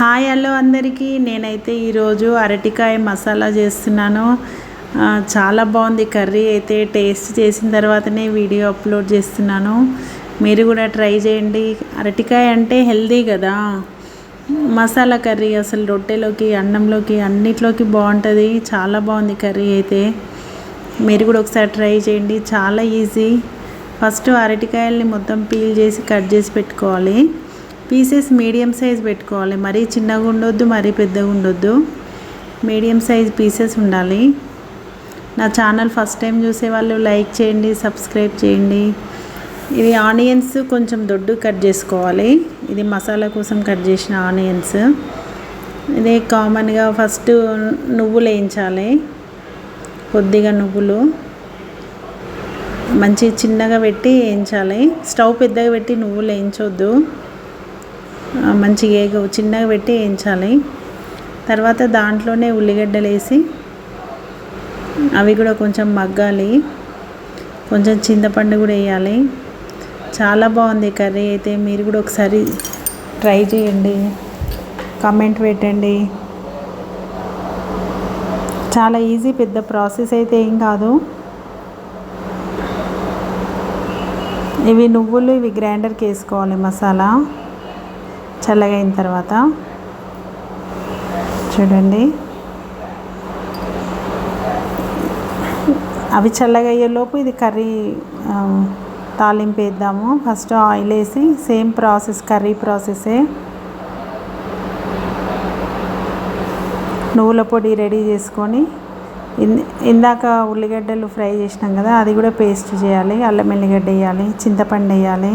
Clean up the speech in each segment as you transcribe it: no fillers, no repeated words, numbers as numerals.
Hi hello అందరికీ నేనైతే ఈరోజు అరటికాయ మసాలా చేస్తున్నాను. చాలా బాగుంది కర్రీ అయితే. టేస్ట్ చేసిన తర్వాతనే వీడియో అప్లోడ్ చేస్తున్నాను. మీరు కూడా ట్రై చేయండి. అరటికాయ అంటే హెల్దీ కదా. మసాలా కర్రీ అసలు రొట్టెలోకి అన్నంలోకి అన్నిట్లోకి బాగుంటుంది. చాలా బాగుంది కర్రీ అయితే. మీరు కూడా ఒకసారి ట్రై చేయండి. చాలా ఈజీ. ఫస్ట్ అరటికాయల్ని మొత్తం పీల్ చేసి కట్ చేసి పెట్టుకోవాలి. పీసెస్ మీడియం సైజ్ పెట్టుకోవాలి. మరీ చిన్నగా ఉండొద్దు, మరీ పెద్దగా ఉండొద్దు. మీడియం సైజ్ పీసెస్ ఉండాలి. నా ఛానల్ ఫస్ట్ టైం చూసేవాళ్ళు లైక్ చేయండి, సబ్స్క్రైబ్ చేయండి. ఇది ఆనియన్స్ కొంచెం దొడ్డు కట్ చేసుకోవాలి. ఇది మసాలా కోసం కట్ చేసిన ఆనియన్స్. ఇది కామన్గా ఫస్ట్ నువ్వులు వేయించాలి. కొద్దిగా నువ్వులు మంచి చిన్నగా పెట్టి వేయించాలి. స్టవ్ పెద్దగా పెట్టి నువ్వులు వేయించొద్దు. మంచిగా చిన్నగా పెట్టి వేయించాలి. తర్వాత దాంట్లోనే ఉల్లిగడ్డలు వేసి అవి కూడా కొంచెం మగ్గాలి. కొంచెం చింతపండు కూడా వేయాలి. చాలా బాగుంది కర్రీ అయితే. మీరు కూడా ఒకసారి ట్రై చేయండి, కామెంట్ పెట్టండి. చాలా ఈజీ, పెద్ద ప్రాసెస్ అయితే ఏం కాదు. ఇవి నువ్వులు ఇవి గ్రైండర్కి వేసుకోవాలి. మసాలా చల్లగా అయిన తర్వాత చూడండి. అవి చల్లగా అయ్యేలోపు ఇది కర్రీ తాలింపు వేద్దాము. ఫస్ట్ ఆయిల్ వేసి సేమ్ ప్రాసెస్, కర్రీ ప్రాసెసే. నువ్వుల పొడి రెడీ చేసుకొని ఇందాక ఉల్లిగడ్డలు ఫ్రై చేసినాం కదా, అది కూడా పేస్ట్ చేయాలి. అల్లం ఎల్లిగడ్డ వేయాలి, చింతపండు వేయాలి.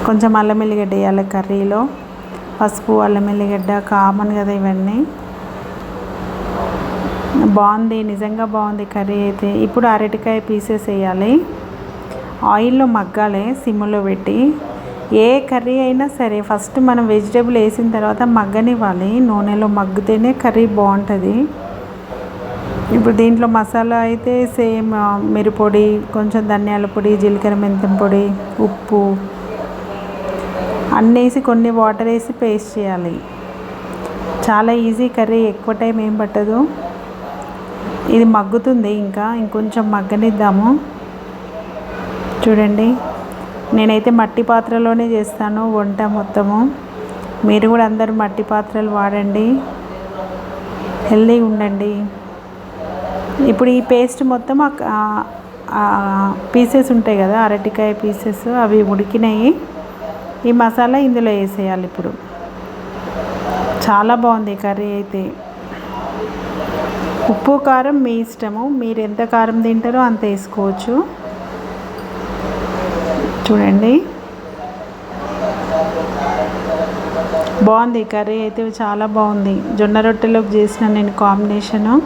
కొంచెం అల్లం ఎల్లిగడ్డ వేయాలి కర్రీలో. పసుపు, అల్లం ఎల్లిగడ్డ కామన్ కదా ఇవన్నీ. బాగుంది, నిజంగా బాగుంది కర్రీ అయితే. ఇప్పుడు అరటికాయ పీసెస్ వేయాలి. ఆయిల్లో మగ్గాలి సిమ్లో పెట్టి. ఏ కర్రీ అయినా సరే ఫస్ట్ మనం వెజిటేబుల్ వేసిన తర్వాత మగ్గనివ్వాలి. నూనెలో మగ్గితేనే కర్రీ బాగుంటుంది. ఇప్పుడు దీంట్లో మసాలా అయితే సేమ్ మిరప్పొడి, కొంచెం ధనియాల పొడి, జీలకర్ర మెంతం పొడి, ఉప్పు అన్నీ వేసి కొన్ని వాటర్ వేసి పేస్ట్ చేయాలి. చాలా ఈజీ కర్రీ, ఎక్కువ టైం ఏం పట్టదు. ఇది మగ్గుతుంది, ఇంకొంచెం మగ్గనిద్దాము. చూడండి, నేనైతే మట్టి పాత్రలోనే చేస్తాను వంట మొత్తము. మీరు కూడా అందరూ మట్టి పాత్రలు వాడండి, హెల్దీగా ఉండండి. ఇప్పుడు ఈ పేస్ట్ మొత్తం పీసెస్ ఉంటాయి కదా, అరటికాయ పీసెస్, అవి ఉడికినాయి. ఈ మసాలా ఇందులో వేసేయాలి. ఇప్పుడు చాలా బాగుంది కర్రీ అయితే. ఉప్పు కారం మీ ఇష్టము, మీరు ఎంత కారం తింటారో అంత వేసుకోవచ్చు. చూడండి, బాగుంది కర్రీ అయితే, చాలా బాగుంది. జొన్న రొట్టెలోకి చేసిన నేను కాంబినేషను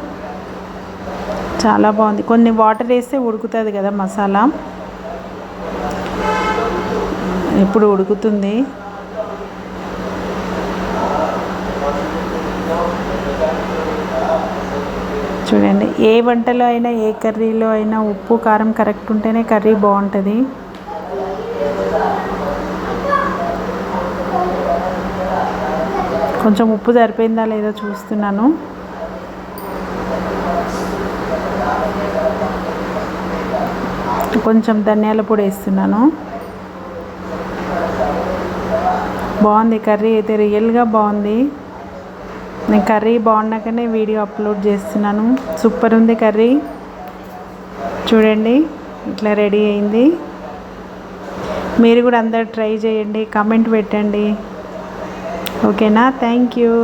చాలా బాగుంది. కొన్ని వాటర్ వేస్తే ఉడుకుతుంది కదా మసాలా. ఇప్పుడు ఉడుకుతుంది. చూడండి, ఏ వంటలో అయినా ఏ కర్రీలో అయినా ఉప్పు కారం కరెక్ట్ ఉంటేనే కర్రీ బాగుంటుంది. కొంచెం ఉప్పు సరిపోయిందా లేదో చూస్తున్నాను. కొంచెం ధనియాల పొడి వేస్తున్నాను. బాగుంది కర్రీ అయితే, రియల్గా బాగుంది. నేను కర్రీ బాగున్నాకనే వీడియో అప్లోడ్ చేస్తున్నాను. సూపర్ ఉంది కర్రీ. చూడండి, ఇట్లా రెడీ అయింది. మీరు కూడా అందరు ట్రై చేయండి, కామెంట్ పెట్టండి. ఓకేనా? Thank you.